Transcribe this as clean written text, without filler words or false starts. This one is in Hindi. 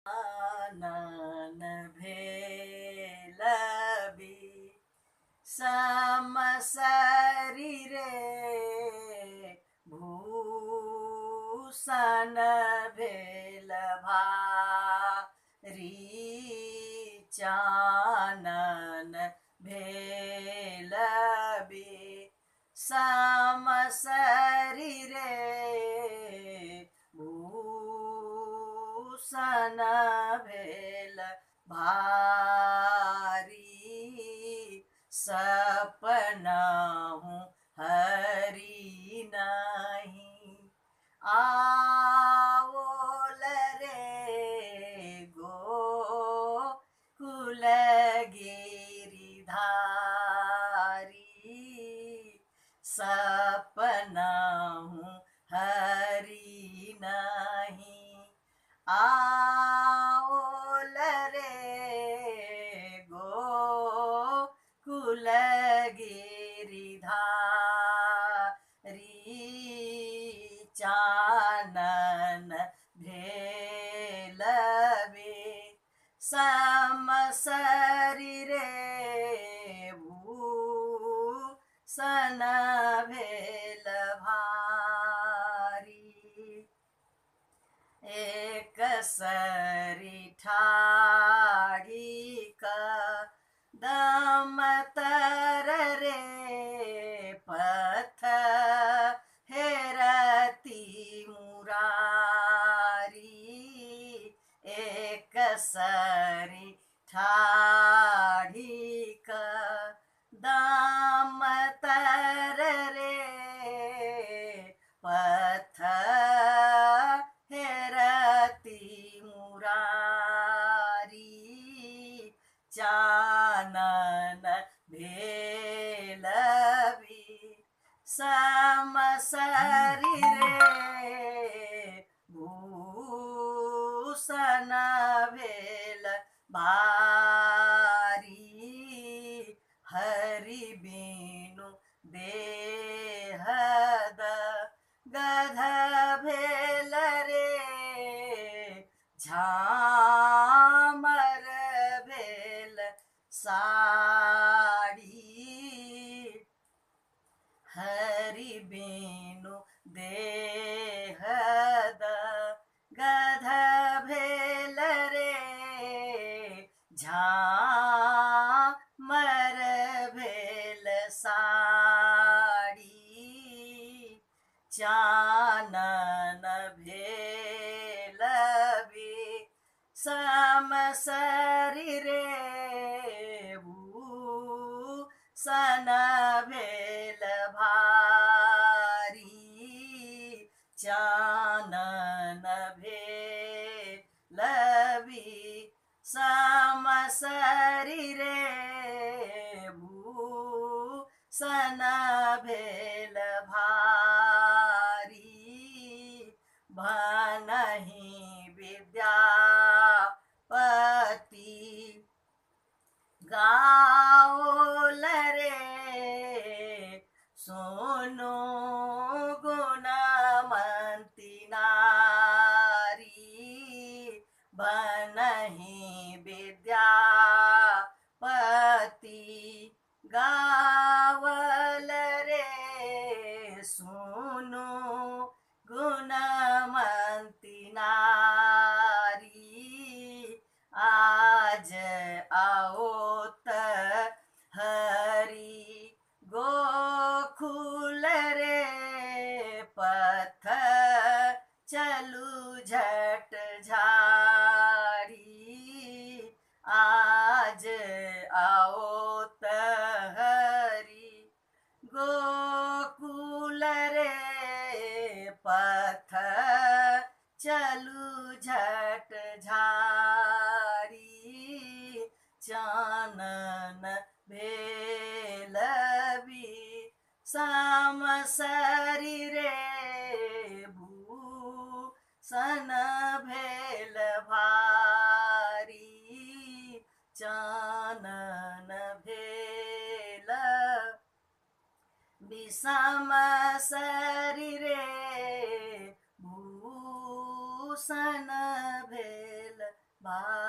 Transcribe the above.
आनन भेल सम शरीरे भूषण भेल भारी चानन भेल सम शरीरे भूषण भेल भारी सपनाहु हरि नहीं आवोल रे गोकुल गिरिधारी सपनाहु हरि नहीं आवोल रे गोकुल गिरिधारी चानन भेल सम शरीरे भूषण भेल भारी एक सरी ठाड़ी कदम तर रे पथ हेरती मुरारी एक सरी ठाड़ी कदम तर रे पथ हेरती मुरारी चानन भेल सम शरीरे भूषण भेल भारी हरि बिनु देहद गध भेल रे झामर भेल साड़ी हरि बिनु देहद गध भेल रे झामर भेल साड़ी चानन भेल सम शरीरे भूषण भेल भारी चानन भेल सम शरीरे भूषण भेल भारी भनहि विद्यापति गाओल रे सोनो गुणमंती नारी बनहि विद्यापति गावल रे सोनो गुणमंती नारी आज आओत हरि गोकुल रे पथ चलू झट झाड़ी आज आओत हरि गोकुल रे पथ चलू झट झाड़ी चानन भेल सम शरीरे भूषण भेल भारी चानन भेल विषम शरीरे भूषण भेल भा